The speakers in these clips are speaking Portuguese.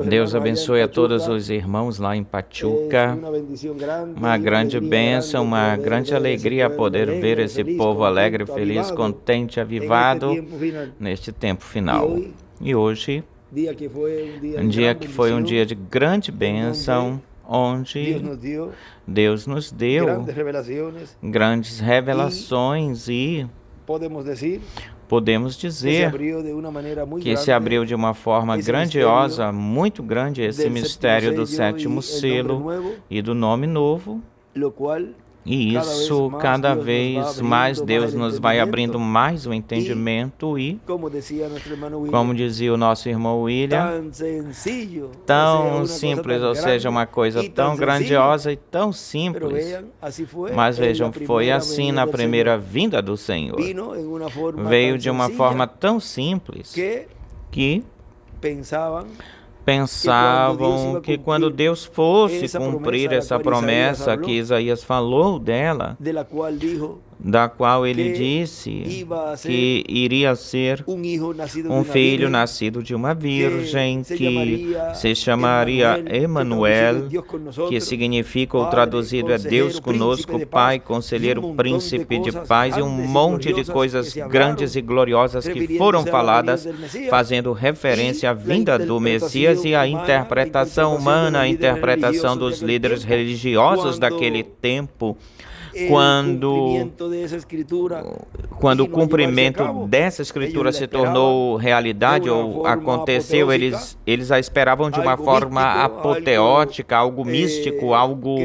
Deus abençoe a todos os irmãos lá em Pachuca. Uma grande bênção, uma grande alegria poder ver esse povo alegre, feliz, contente, avivado neste tempo final. E hoje, um dia que foi um dia de grande bênção, onde Deus nos deu grandes revelações e podemos dizer que se abriu de uma forma grandiosa, muito grande, esse mistério do sétimo selo e do nome novo. E isso, cada vez mais, Deus nos vai abrindo mais o entendimento e, como dizia o nosso irmão William, tão simples, ou seja, uma coisa tão grandiosa e tão simples. Mas vejam, foi assim na primeira vinda do Senhor. Veio de uma forma tão simples que pensavam que quando Deus fosse cumprir essa promessa que Isaías falou dela, da qual ele disse que iria ser um filho nascido de uma virgem, que se chamaria Emanuel, que significa, ou traduzido, é Deus conosco, Pai, Conselheiro, Príncipe de Paz, e um monte de coisas grandes e gloriosas que foram faladas, fazendo referência à vinda do Messias e à interpretação humana, a interpretação dos líderes religiosos daquele tempo. Quando o cumprimento dessa escritura se tornou realidade ou aconteceu, eles a esperavam de uma forma apoteótica, algo místico, algo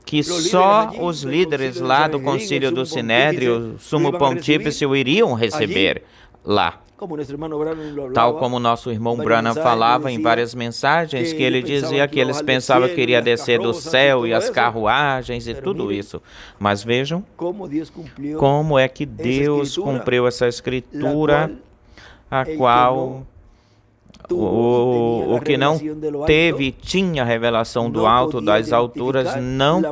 que só os líderes lá do Concílio do Sinédrio, Sumo Pontífice, o iriam receber lá. Tal como nosso irmão Branham falava em várias mensagens, que ele dizia que eles pensavam que iria descer do céu e as carruagens e tudo isso. Mas vejam como é que Deus cumpriu essa escritura, a qual o que não tinha revelação do alto, das alturas, não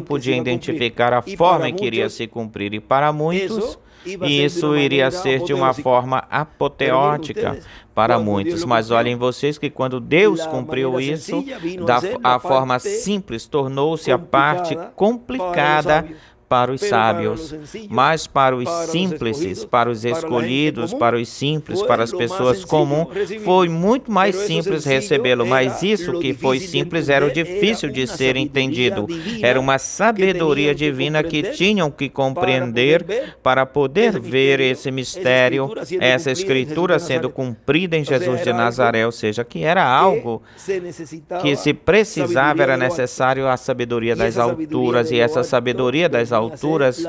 podia identificar a forma em que iria se cumprir. E para muitos, isso iria ser de uma forma apoteótica para muitos. Mas olhem vocês que quando Deus cumpriu isso, a forma simples tornou-se a parte complicada para os sábios, mas para os simples, para os escolhidos, para os simples, para as pessoas comuns, foi muito mais simples recebê-lo. Mas isso que foi simples era o difícil de ser entendido. Era uma sabedoria divina que tinham que compreender para poder ver esse mistério, essa escritura sendo cumprida em Jesus de Nazaré, ou seja, que era algo que se precisava, era necessário a sabedoria das alturas, e essa sabedoria das alturas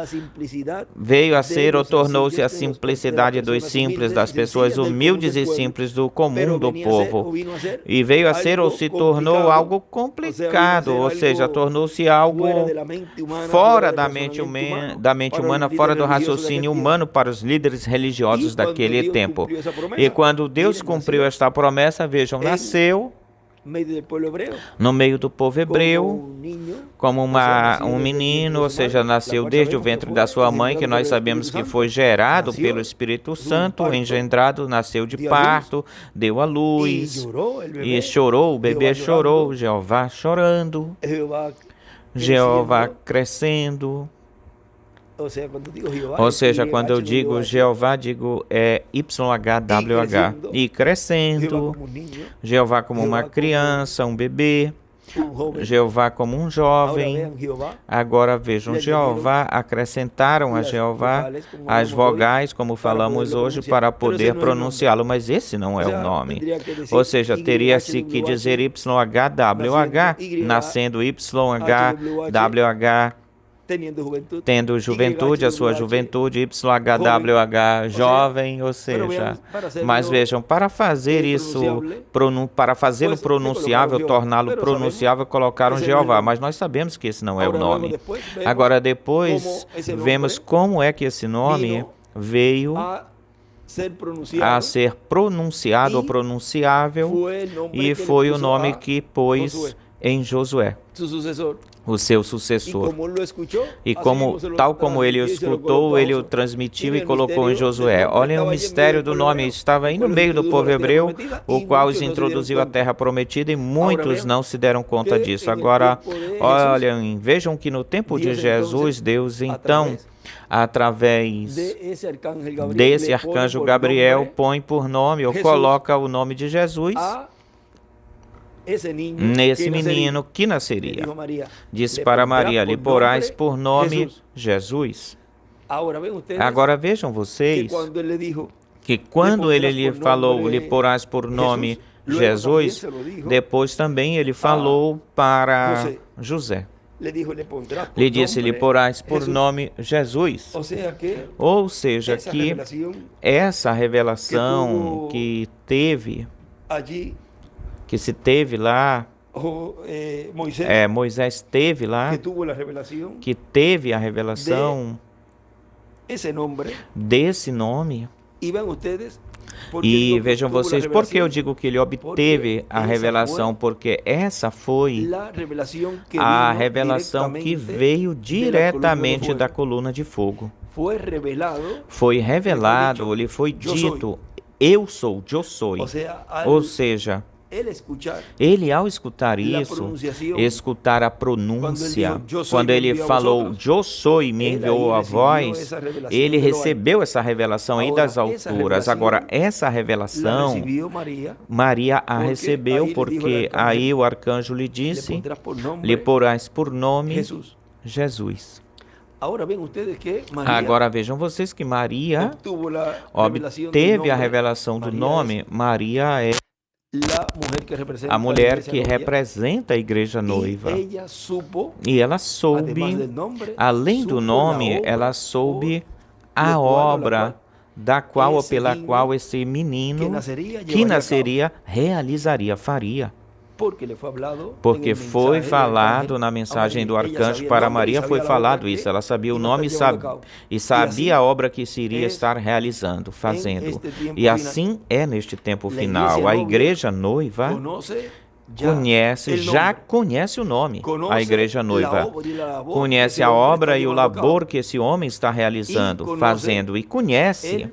veio a ser ou tornou-se a simplicidade dos simples, das pessoas humildes e simples do comum do povo, e veio a ser ou se tornou algo complicado, ou seja, tornou-se algo fora da mente humana, fora do raciocínio humano para os líderes religiosos daquele tempo. E quando Deus cumpriu esta promessa, vejam, nasceu no meio do povo hebreu, como um menino, ou seja, nasceu desde o ventre da sua mãe, que nós sabemos que foi gerado pelo Espírito Santo, engendrado, nasceu de parto, deu à luz, e chorou, o bebê chorou, Jeová chorando, Jeová crescendo. Ou seja, quando eu digo Jeová, digo YHWH. E crescendo, Jeová como uma criança, um bebê, Jeová como um jovem. Agora vejam, Jeová, acrescentaram a Jeová as vogais, como falamos hoje, para poder pronunciá-lo, mas esse não é o nome. Ou seja, teria-se que dizer YHWH, nascendo YHWH, tendo juventude, a sua juventude, YHWH, jovem, ou seja, mas vejam, para fazer isso, para fazê-lo pronunciável, torná-lo pronunciável, colocaram Jeová, mas nós sabemos que esse não é o nome. Agora, depois, vemos como é que esse nome veio a ser pronunciado ou pronunciável, e foi o nome que pôs em Josué, o seu sucessor. E tal como ele o escutou, ele o transmitiu e colocou em Josué. Olhem o mistério do nome, estava aí no meio do povo hebreu, o qual os introduziu à terra prometida, e muitos não se deram conta disso. Agora, olhem, vejam que no tempo de Jesus, Deus então, através desse arcanjo Gabriel, põe por nome ou coloca o nome de Jesus nesse menino que nasceria. Disse para Maria: lhe porás por nome Jesus. Agora vejam vocês que quando ele lhe falou, lhe porás por nome Jesus, depois também ele falou para José. Lhe disse: lhe porás por nome Jesus. Ou seja, que essa revelação que se teve lá, Moisés teve lá, que teve a revelação desse nome. E vejam vocês, por que eu digo que ele obteve a revelação? Porque essa foi a revelação que veio diretamente da coluna de fogo. Foi revelado, lhe foi dito: eu sou, eu sou. Ou seja, ele, ao escutar isso, escutar a pronúncia, quando ele falou, eu sou e me enviou a voz, ele recebeu essa revelação aí das alturas. Agora, essa revelação, Maria a recebeu, porque aí o arcanjo lhe disse: lhe porás por nome Jesus. Agora vejam vocês que Maria obteve a revelação do nome. Maria é a mulher que representa a igreja noiva. E ela soube, além do nome, ela soube a obra da qual ou pela qual esse menino que nasceria realizaria, faria. Porque foi falado na mensagem do arcanjo para Maria, foi falado isso. Ela sabia o nome e sabia a obra que se iria estar realizando, fazendo. E assim é neste tempo final. A igreja noiva já conhece o nome. A igreja noiva conhece a obra e o labor que esse homem está realizando, fazendo. E conhece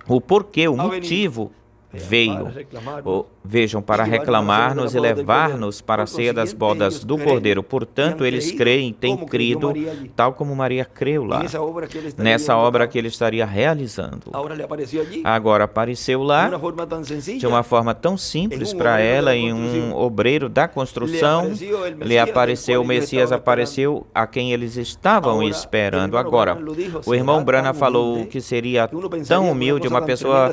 o porquê, o motivo veio. Vejam, para reclamar-nos e levar-nos para a ceia das bodas do Cordeiro. Portanto, eles creem, têm crido, tal como Maria creu lá, nessa obra que ele estaria realizando. Agora apareceu lá, de uma forma tão simples para ela, em um obreiro da construção, lhe apareceu, o Messias apareceu a quem eles estavam esperando. Agora, o irmão Branham falou que seria tão humilde, uma pessoa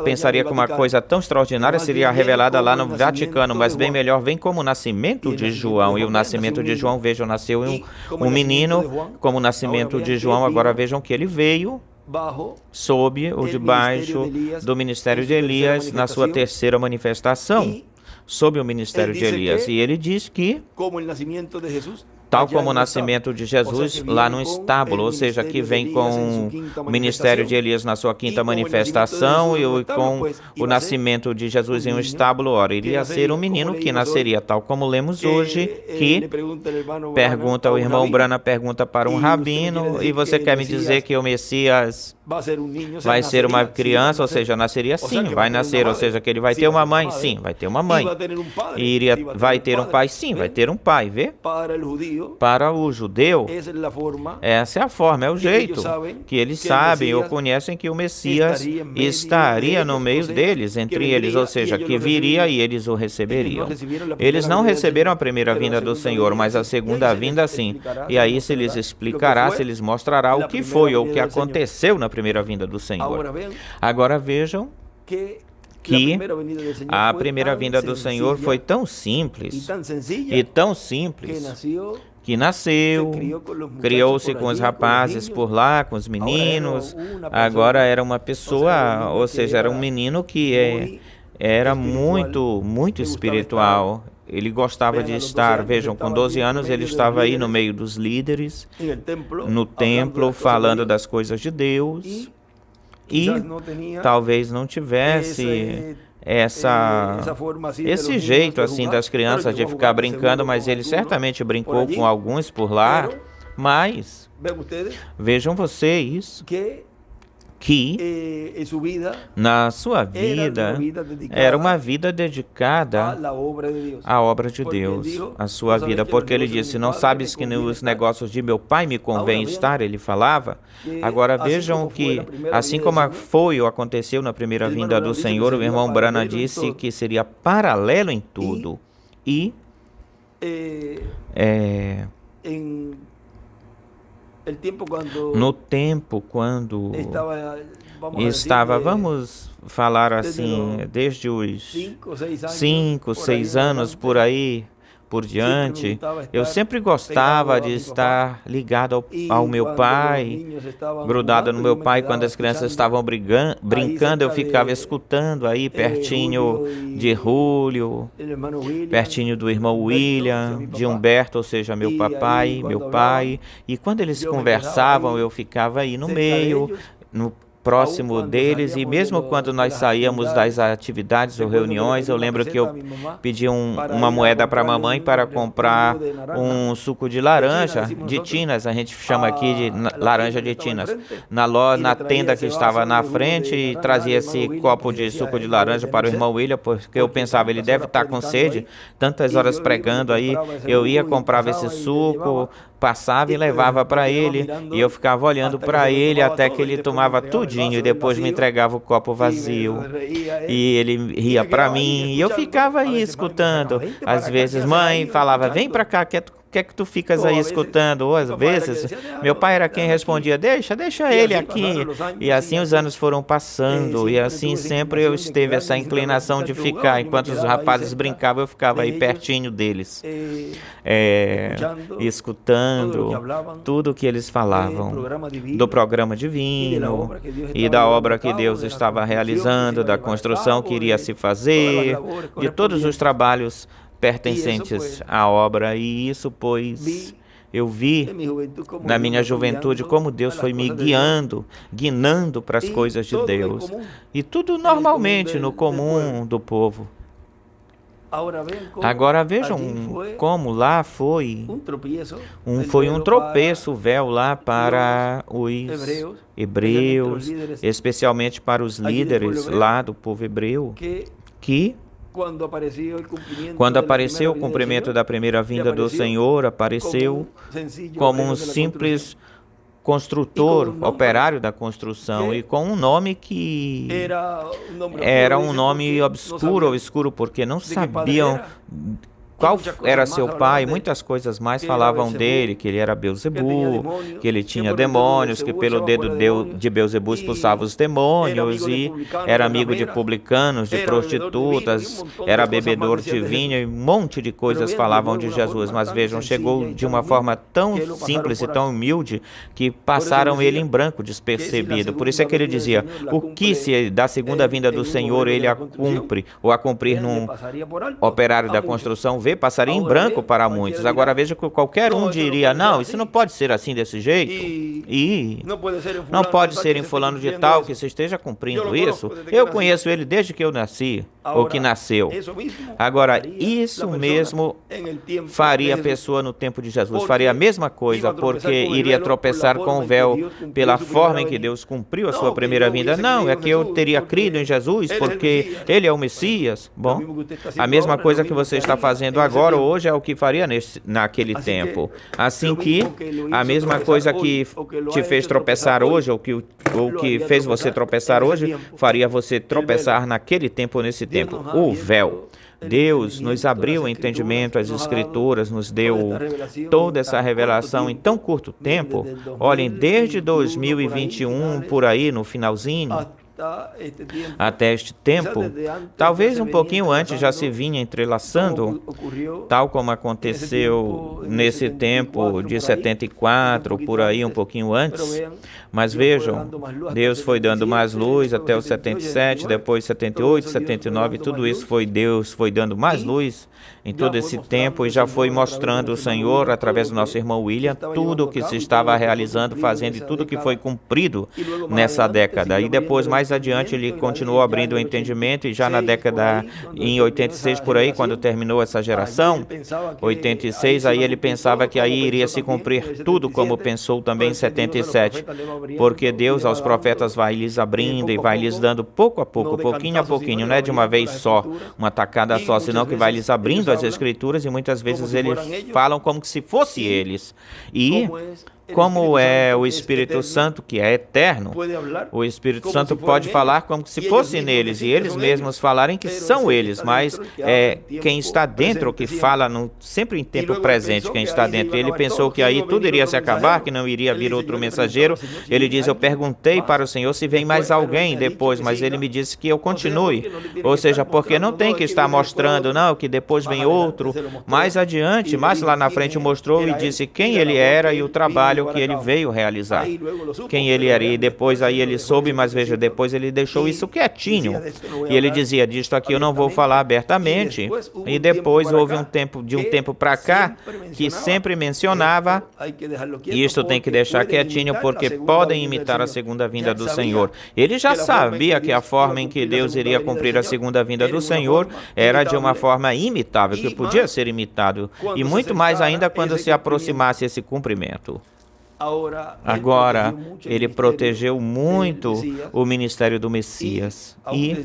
pensaria que uma coisa tão extraordinária seria revelada lá no Vaticano, mas bem melhor, vem como o nascimento de João. E o nascimento de João, vejam, nasceu um menino como o nascimento de João. Agora vejam que ele veio sob ou debaixo do ministério de Elias na sua terceira manifestação, sob o ministério de Elias. E ele diz que, tal como o nascimento de Jesus lá no estábulo, ou seja, que vem com o ministério de Elias na sua quinta manifestação e com o nascimento de Jesus em um estábulo, ora, iria ser um menino que nasceria, tal como lemos hoje, que pergunta, o irmão Branham pergunta para um rabino: e você quer me dizer que o Messias vai ser uma criança, ou seja, nasceria? Sim, vai nascer, ou seja, que ele vai ter uma mãe? Sim, vai ter uma mãe. E vai ter um pai? Sim, vai ter um pai, vê? Para o judeu, essa é a forma, é o jeito que eles sabem ou conhecem que o Messias estaria no meio deles, entre eles, ou seja, que viria e eles o receberiam. Eles não receberam a primeira vinda do Senhor, mas a segunda vinda sim. E aí se lhes explicará, se lhes mostrará o que foi ou o que aconteceu na primeira vinda do Senhor. Agora vejam que a primeira vinda do Senhor foi tão simples e tão simples que nasceu, criou-se com os rapazes por lá, com os meninos. Agora era uma pessoa, ou seja, era um menino que era muito espiritual. Ele gostava de estar, vejam, com 12 anos ele estava aí no meio dos líderes, no templo, falando das coisas de Deus. e talvez não tivesse esse jeito assim das crianças de ficar brincando, mas ele certamente brincou com alguns por lá. Mas vejam vocês que na sua vida era uma vida dedicada à obra de Deus, a sua vida, porque ele disse: não sabes que nos negócios de meu pai me convém estar, ele falava. Agora vejam que, assim como foi ou aconteceu na primeira vinda do Senhor, o irmão Branham disse que seria paralelo em tudo. E no tempo quando estava, vamos falar assim, desde os 5, 6 anos por aí por diante, eu sempre gostava de estar ligado ao meu pai, grudado no meu pai. Quando as crianças estavam brincando, eu ficava escutando aí pertinho de Julio, pertinho do irmão William, de Humberto, ou seja, meu papai, meu pai. E quando eles conversavam, eu ficava aí no meio, próximo deles, e mesmo quando nós saíamos das atividades ou reuniões, eu lembro que eu pedi uma moeda para a mamãe para comprar um suco de laranja, de tinas, a gente chama aqui de laranja de tinas, na tenda que estava na frente, e trazia esse copo de suco de laranja para o irmão William, porque eu pensava, ele deve estar com sede, tantas horas pregando aí, eu ia, comprava esse suco, passava e levava para ele, e eu ficava olhando para ele até que ele tomava tudinho e depois me entregava o copo vazio. E ele ria para mim e eu ficava aí escutando. Às vezes mãe falava: vem para cá, que é que tu ficas aí escutando? Ou às vezes meu pai era quem respondia: deixa ele aqui. E assim os anos foram passando, e assim sempre eu esteve essa inclinação de ficar. Enquanto os rapazes brincavam, eu ficava aí pertinho deles, escutando tudo o que eles falavam do programa divino e da obra que Deus estava realizando, da construção que iria se fazer, de todos os trabalhos pertencentes à obra. E isso, pois, eu vi na minha juventude como Deus foi me guiando para as coisas de Deus. E tudo normalmente no comum do povo. Agora vejam como lá foi um tropeço, o véu lá para os hebreus, especialmente para os líderes lá do povo hebreu, que quando apareceu o cumprimento da primeira vinda do Senhor, apareceu como um simples construtor, operário da construção, e com um nome que era um nome obscuro ou escuro, porque não sabiam qual era seu pai. Muitas coisas mais falavam dele, que ele era Beelzebu, que ele tinha demônios, que pelo dedo de Beelzebu expulsava os demônios, e era amigo de publicanos, de prostitutas, era bebedor de vinho, e um monte de coisas falavam de Jesus. Mas vejam, chegou de uma forma tão simples e tão humilde que passaram ele em branco, despercebido. Por isso é que ele dizia: o que se da segunda vinda do Senhor ele a cumpre, ou a cumprir num operário da construção, passaria em branco para muitos. Agora veja que qualquer um diria: não, isso não pode ser assim desse jeito, e não pode ser em fulano de tal que se esteja cumprindo isso. Eu conheço ele desde que eu nasci, ou que nasceu. Agora, isso mesmo faria a pessoa no tempo de Jesus, faria a mesma coisa, porque iria tropeçar com o véu pela forma em que Deus cumpriu a sua primeira vinda. Não, é que eu teria crido em Jesus porque ele é o Messias. Bom, a mesma coisa que você está fazendo agora, hoje, é o que faria naquele tempo. Assim que a mesma coisa que te fez tropeçar hoje, ou que fez você tropeçar hoje, faria você tropeçar naquele tempo ou nesse tempo. O véu. Deus nos abriu o entendimento, as Escrituras nos deu toda essa revelação em tão curto tempo. Olhem, desde 2021, por aí, no finalzinho, Até este tempo, talvez um pouquinho antes já se vinha entrelaçando, tal como aconteceu nesse tempo de 74, por aí um pouquinho antes. Mas vejam, Deus foi dando mais luz até os 77, depois 78, 79, tudo isso foi Deus, foi dando mais luz em todo esse tempo e já foi mostrando o Senhor, através do nosso irmão William, tudo o que se estava realizando, fazendo e tudo que foi cumprido nessa década. E depois, mais adiante, ele continuou abrindo o entendimento e já na década, em 86 por aí, quando terminou essa geração, 86, aí ele pensava que aí iria se cumprir tudo como pensou também em 77, porque Deus aos profetas vai lhes abrindo e vai lhes dando pouco a pouco, pouquinho a pouquinho, não é de uma vez só, uma tacada só, senão que vai lhes abrindo as Escrituras e muitas vezes eles falam como se fosse eles. E como é o Espírito Santo, que é eterno, o Espírito Santo pode falar como se fosse neles, e eles mesmos falarem que são eles, mas é quem está dentro que fala sempre em tempo presente, quem está dentro. Ele pensou que aí tudo iria se acabar, que não iria vir outro mensageiro. Ele diz, eu perguntei para o Senhor se vem mais alguém depois, mas ele me disse que eu continue. Ou seja, porque não tem que estar mostrando, não, que depois vem outro. Mais adiante, mais lá na frente mostrou e disse quem ele era e o trabalho que ele veio realizar, quem ele era, e depois aí ele soube, mas veja, depois ele deixou isso quietinho, e ele dizia, disto aqui eu não vou falar abertamente, e depois houve um tempo para cá, que sempre mencionava, isto tem que deixar quietinho, porque podem imitar a segunda vinda do Senhor. Ele já sabia que a forma em que Deus iria cumprir a segunda vinda do Senhor era de uma forma imitável, que podia ser imitado, e muito mais ainda quando se aproximasse esse cumprimento. Agora, ele protegeu muito o ministério do Messias. E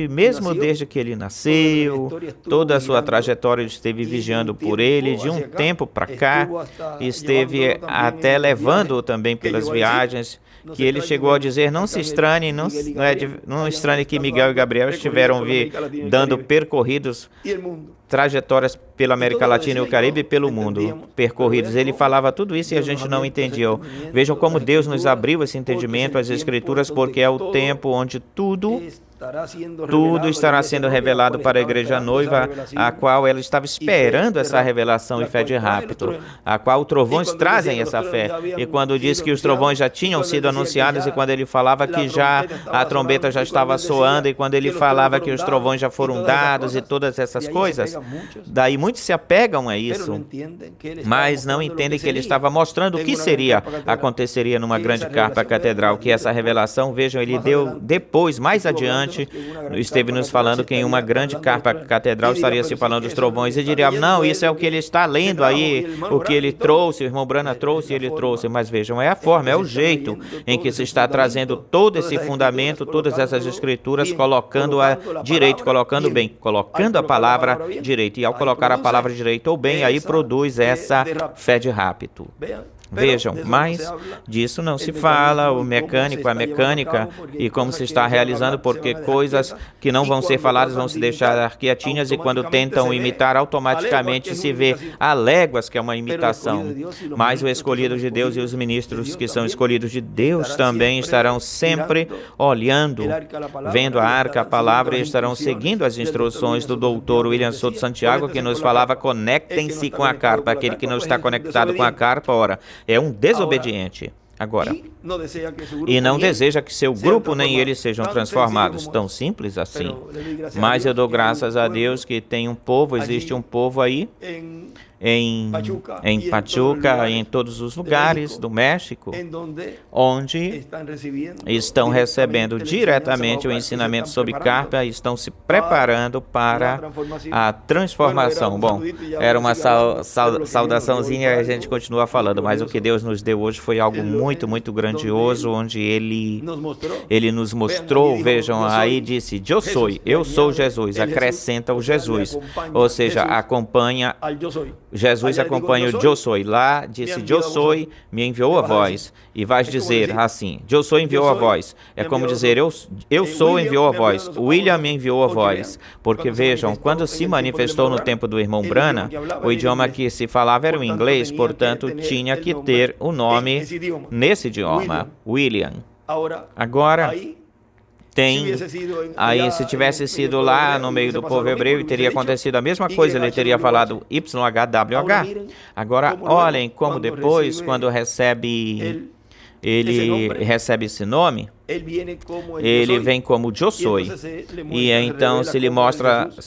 mesmo desde que ele nasceu, toda a sua trajetória esteve vigiando por ele. De um tempo para cá, esteve até levando-o também pelas viagens, que ele chegou a dizer, não se estranhe, não estranhe que Miguel e Gabriel estiveram dando percorridos, trajetórias pela América Latina e o Caribe e pelo mundo, percorridos. Ele falava tudo isso e a gente não entendia. Vejam como Deus nos abriu esse entendimento, as Escrituras, porque é o tempo onde tudo estará sendo revelado para a igreja noiva, a qual ela estava esperando essa revelação e fé de rápido, a qual os trovões trazem essa fé. E quando diz que os trovões já tinham sido anunciados, e quando ele falava que já a trombeta já estava soando, e quando ele falava que os trovões já foram dados e todas essas coisas, daí muitos se apegam a isso, mas não entendem que ele estava mostrando o que aconteceria numa grande carpa catedral, que essa revelação, vejam, ele deu depois, mais adiante, esteve nos falando que em uma grande carpa catedral estaria se falando dos trovões, e diria, não, isso é o que ele está lendo aí, o que ele trouxe, o irmão Branham trouxe, ele trouxe, mas vejam, é a forma, é o jeito em que se está trazendo todo esse fundamento, todas essas escrituras, colocando-a direito, colocando bem, colocando a palavra direito, e ao colocar a palavra direito ou bem, aí produz essa fé de rápido. Vejam, mas disso não se fala, o mecânico, a mecânica, e como se está realizando, porque coisas que não vão ser faladas vão se deixar quietinhas, e quando tentam imitar, automaticamente se vê a léguas que é uma imitação. Mas o escolhido de Deus e os ministros que são escolhidos de Deus também estarão sempre olhando, vendo a arca, a palavra, e estarão seguindo as instruções do doutor William Souto Santiago, que nos falava, conectem-se com a carpa. Aquele que não está conectado com a carpa, ora, é um desobediente. Agora, e não deseja que seu grupo nem ele sejam transformados. Tão simples assim. Mas eu dou graças a Deus que tem um povo, existe um povo aí, em Pachuca, em todos os lugares do México, onde estão recebendo diretamente o ensinamento sobre carpa e estão se preparando para a transformação. Bom, era uma saudaçãozinha e a gente continua falando, mas o que Deus nos deu hoje foi algo muito, muito grandioso, onde Ele nos mostrou, vejam, aí disse, eu sou Jesus, acrescenta o Jesus, ou seja, acompanha Jesus acompanha o Eu Sou. Lá disse, Eu Sou, me enviou a voz. E vais dizer assim, Eu Sou enviou a voz. É como dizer, eu sou enviou a voz. William me enviou a voz. Porque vejam, quando se manifestou no tempo do irmão Branham, o idioma que se falava era o inglês, portanto tinha que ter o nome nesse idioma, William. Agora, Aí, se tivesse sido lá no meio do povo hebreu, teria acontecido a mesma coisa, ele teria falado YHWH. Agora, olhem como depois, quando ele recebe esse nome, ele vem como Eu Sou. E então se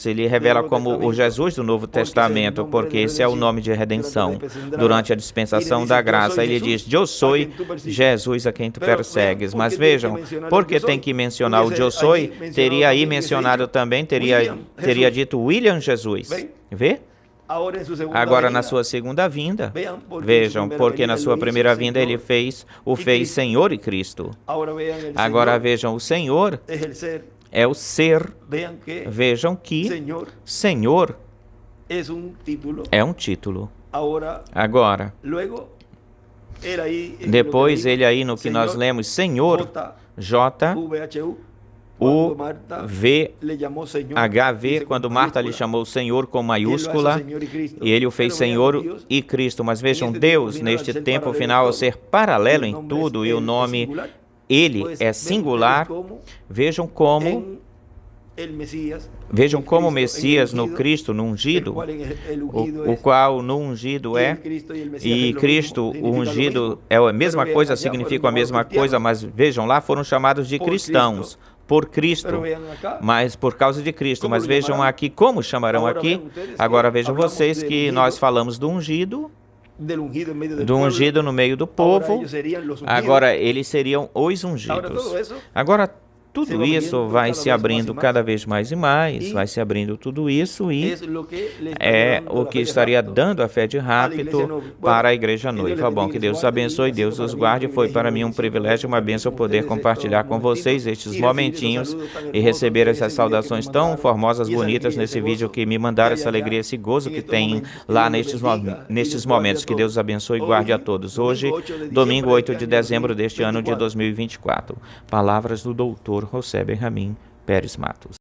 ele revela como o Jesus do Novo Testamento, porque esse é o nome de redenção durante a dispensação da graça. Ele diz: Eu sou Jesus a quem tu persegues. Mas vejam, porque tem que mencionar o Eu Sou, teria aí mencionado também, teria dito William Jesus. Vê? Agora, na sua segunda vinda, vejam, porque na sua primeira vinda ele o fez Senhor e Cristo. Agora vejam, o Senhor é o ser. Vejam que Senhor é um título. Agora, depois ele aí no que nós lemos, Senhor, HV, quando Marta lhe chamou Senhor com maiúscula, e ele o fez Senhor e Cristo. Mas vejam, Deus, neste tempo final, ao ser paralelo em tudo, e o nome Ele é singular, vejam como o Messias no Cristo, no ungido, o qual no ungido e Cristo, o ungido, é a mesma coisa, significa a mesma coisa, mas vejam, lá foram chamados de cristãos, por Cristo, mas por causa de Cristo. Mas vejam aqui, como chamarão aqui? Agora vejam vocês que nós falamos do ungido no meio do povo. Agora eles seriam os ungidos. Agora tudo isso vai se abrindo cada vez mais e mais, vai se abrindo tudo isso, e é o que estaria dando a fé de rapto para a igreja noiva. Bom, que Deus os abençoe, Deus os guarde. Foi para mim um privilégio, uma bênção poder compartilhar com vocês estes momentinhos e receber essas saudações tão formosas, bonitas nesse vídeo, que me mandaram essa alegria, esse gozo que tem lá nestes momentos. Que Deus os abençoe e guarde a todos. Hoje, domingo 8 de dezembro deste ano de 2024. Palavras do Doutor José Benjamin Pérez Matos.